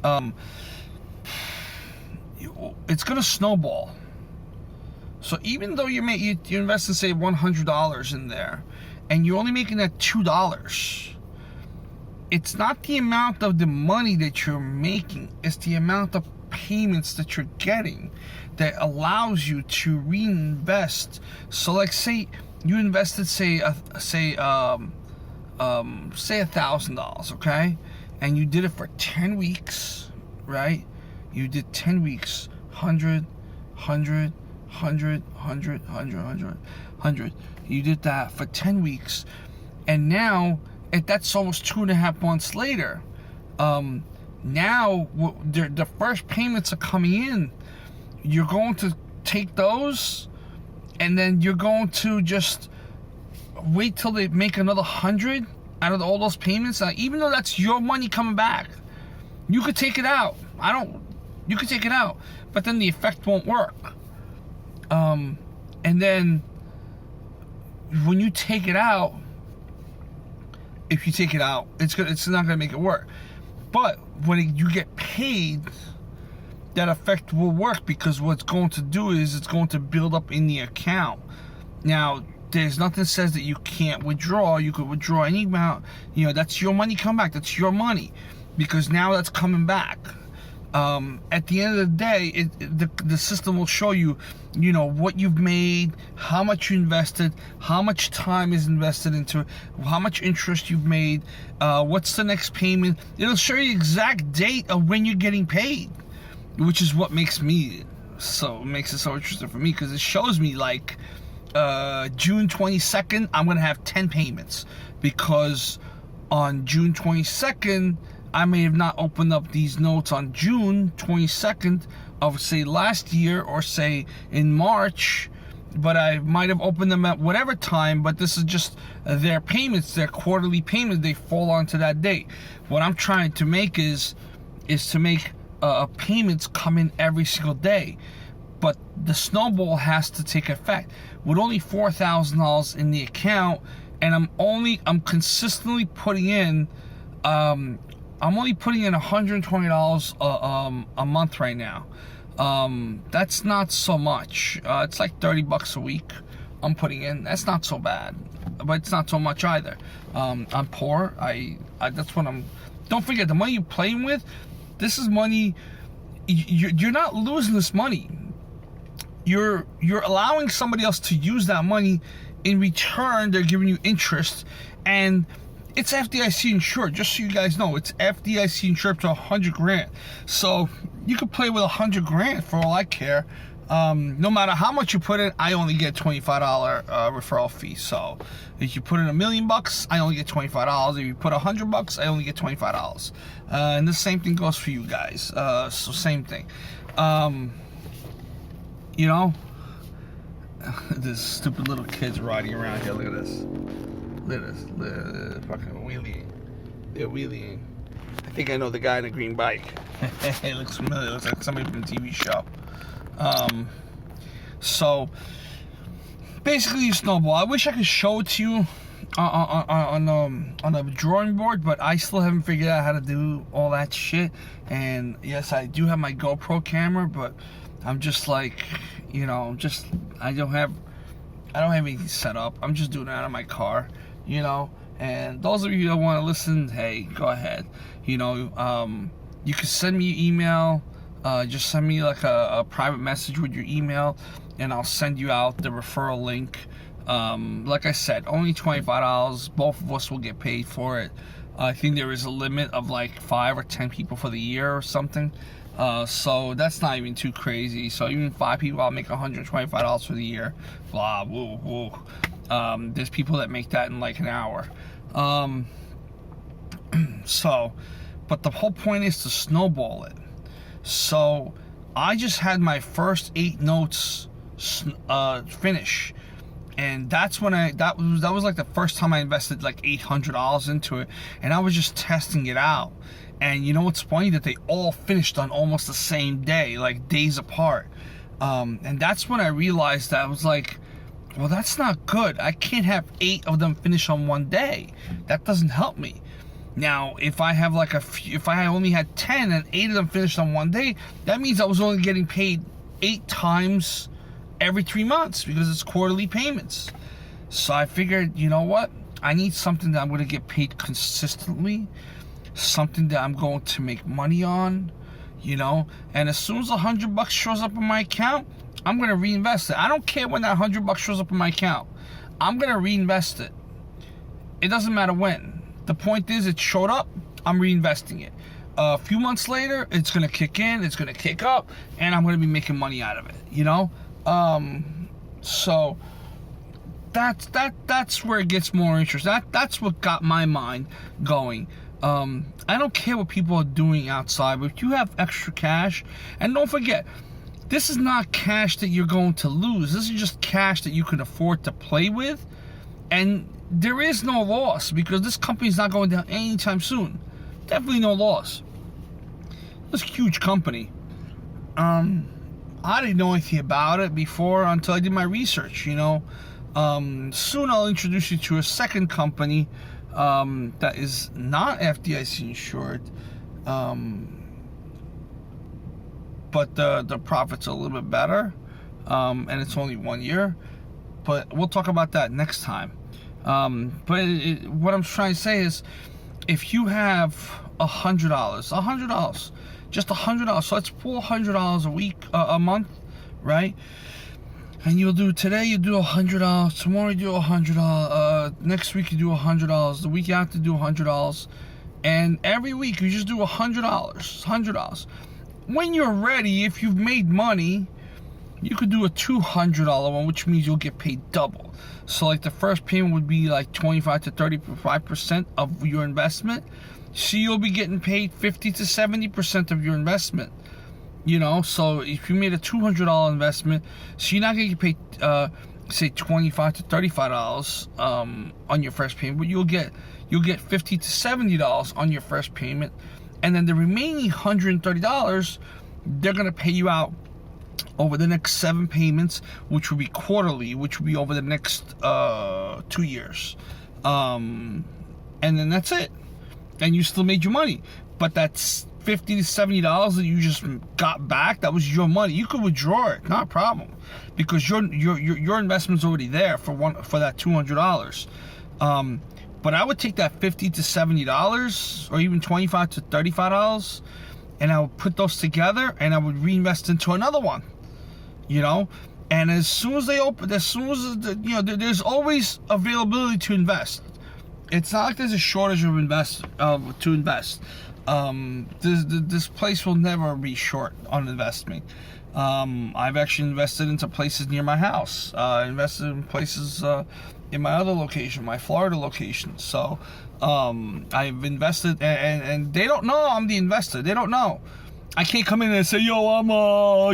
um, it's gonna snowball. So even though you invested, say, $100 in there, and you're only making that $2, it's not the amount of the money that you're making, it's the amount of payments that you're getting that allows you to reinvest. So like, say you invested, say $1,000, okay, and you did it for 10 weeks, right? You did 10 weeks, 100. You did that for 10 weeks, and now that's almost 2.5 months later. Now the first payments are coming in. You're going to take those, and then you're going to just wait till they make another 100 out of all those payments. Now, even though that's your money coming back, you could take it out. You could take it out, but then the effect won't work. And then when you take it out, if you take it out, it's not gonna make it work. But when you get paid, that effect will work, because what it's going to do is it's going to build up in the account. Now, there's nothing that says that you can't withdraw. You could withdraw any amount. That's your money come back. That's your money, because now that's coming back. At the end of the day, the system will show you, what you've made, how much you invested, how much time is invested into it, how much interest you've made, what's the next payment. It'll show you the exact date of when you're getting paid, which is what makes it so interesting for me, because it shows me like June 22nd, I'm gonna have 10 payments, because on June 22nd, I may have not opened up these notes on June 22nd of, say, last year, or say in March, but I might have opened them at whatever time. But this is just their payments, their quarterly payments. They fall onto that date. What I'm trying to make is to make payments come in every single day. But the snowball has to take effect. With only $4,000 in the account, and I'm consistently putting in, I'm only putting in $120 a month right now. That's not so much. It's like $30 a week I'm putting in. That's not so bad, but it's not so much either. I'm poor. That's what I'm. Don't forget, the money you're playing with, this is money. You're not losing this money. You're allowing somebody else to use that money. In return, they're giving you interest, and it's FDIC insured. Just so you guys know, it's FDIC insured to $100,000. So you could play with $100,000 for all I care. No matter how much you put in, I only get $25 referral fee. So if you put in $1 million, I only get $25. If you put $100, I only get $25. And the same thing goes for you guys. So same thing. This stupid little kids riding around here. Look at this. Look at this. Fucking wheelie. They're wheeling. I think I know the guy in the green bike. It looks familiar. It looks like somebody from a TV show. So basically, snowball. I wish I could show it to you on a drawing board, but I still haven't figured out how to do all that shit. And yes, I do have my GoPro camera, but I'm just like, I don't have anything set up. I'm just doing it out of my car, And those of you that want to listen, hey, go ahead. You can send me an email. Just send me like a private message with your email, and I'll send you out the referral link. Like I said, only $25. Both of us will get paid for it. I think there is a limit of like 5 or 10 people for the year or something. So that's not even too crazy. So even 5 people, I'll make $125 for the year. Blah, woo, woo. There's people that make that in like an hour. But the whole point is to snowball it. So I just had my first 8 notes finish. And that's when that was like the first time I invested like $800 into it. And I was just testing it out. And you know what's funny? That they all finished on almost the same day, like days apart. And that's when I realized that I was like, well, that's not good. I can't have 8 of them finish on one day. That doesn't help me. Now, if I have like if I only had 10 and 8 of them finished on one day, that means I was only getting paid 8 times every 3 months because it's quarterly payments. So I figured, you know what? I need something that I'm going to get paid consistently, something that I'm going to make money on, you know. And as soon as $100 shows up in my account, I'm going to reinvest it. I don't care when that $100 shows up in my account. I'm going to reinvest it. It doesn't matter when. The point is, it showed up, I'm reinvesting it. A few months later, it's going to kick in, it's going to kick up, and I'm going to be making money out of it, you know? So that's where it gets more interesting. That's what got my mind going. I don't care what people are doing outside, but if you have extra cash, and don't forget, this is not cash that you're going to lose. This is just cash that you can afford to play with, and there is no loss because this company is not going down anytime soon. Definitely no loss. It's a huge company. I didn't know anything about it before until I did my research, you know. Soon I'll introduce you to a second company that is not FDIC insured, but the profits are a little bit better, and it's only 1 year. But we'll talk about that next time. What I'm trying to say is, if you have $100, just $100, so that's $400 a week, a month, right? And you'll do today, you do $100, tomorrow you do $100, next week you do $100, the week after you do $100, and every week you just do $100. When you're ready, if you've made money, you could do a $200 one, which means you'll get paid double. So like the first payment would be like 25 to 35% of your investment. So you'll be getting paid 50 to 70% of your investment. You know, so if you made a $200 investment, so you're not gonna get paid, say $25 to $35 on your first payment, but you'll get $50 to $70 on your first payment, and then the remaining $130, they're gonna pay you out over the next 7 payments, which will be quarterly, which will be over the next 2 years, and then that's it, and you still made your money. But that's $50 to $70 that you just got back. That was your money. You could withdraw it, not a problem, because your investment's already there for that $200. But I would take that $50 to $70, or even $25 to $35, and I would put those together, and I would reinvest into another one. You know, and as soon as they open, there's always availability to invest. It's not like there's a shortage of to invest. This place will never be short on investing. I've actually invested into places near my house. Invested in places in my other location, my Florida location. So I've invested, and they don't know I'm the investor. They don't know. I can't come in and say, yo, I'm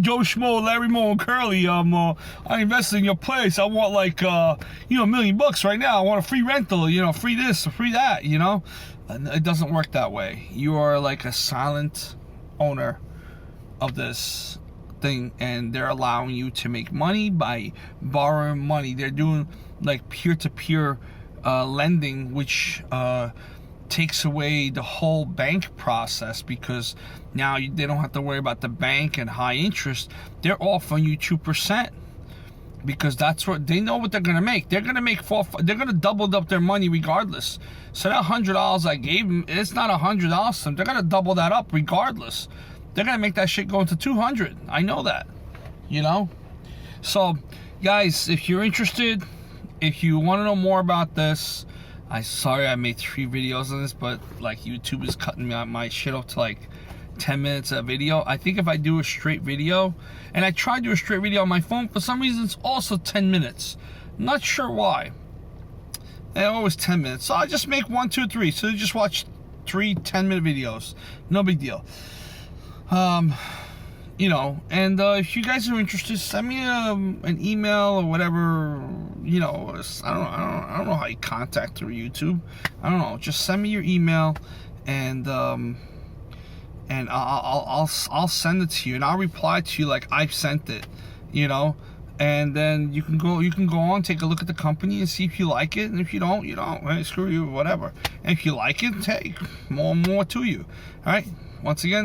Joe Schmo, Larry Moe, and Curly. I invested in your place. I want like $1 million right now. I want a free rental, free this, free that, And it doesn't work that way. You are like a silent owner of this thing, and they're allowing you to make money by borrowing money. They're doing like peer-to-peer lending, which takes away the whole bank process, because now they don't have to worry about the bank and high interest. They're offering you 2%, because that's what they know what they're gonna make. They're gonna make they're gonna double up their money regardless. So that $100 I gave them, it's not $100 to them. They're gonna double that up regardless. They're gonna make that shit go into 200. I know that, So, guys, if you're interested, if you want to know more about this, sorry I made 3 videos on this, but like YouTube is cutting my shit off to like 10 minutes a video. I think if I do a straight video, and I tried to do a straight video on my phone, for some reason it's also 10 minutes. Not sure why. And always 10 minutes. So I just make 1, 2, 3. So you just watch 3 10-minute videos. No big deal. And if you guys are interested, send me an email or whatever. I don't know how you contact through YouTube. I don't know. Just send me your email, and I'll send it to you, and I'll reply to you like I've sent it. And then you can go on, take a look at the company and see if you like it. And if you don't, you don't. Right? Screw you, whatever. And if you like it, hey, more to you. All right. Once again,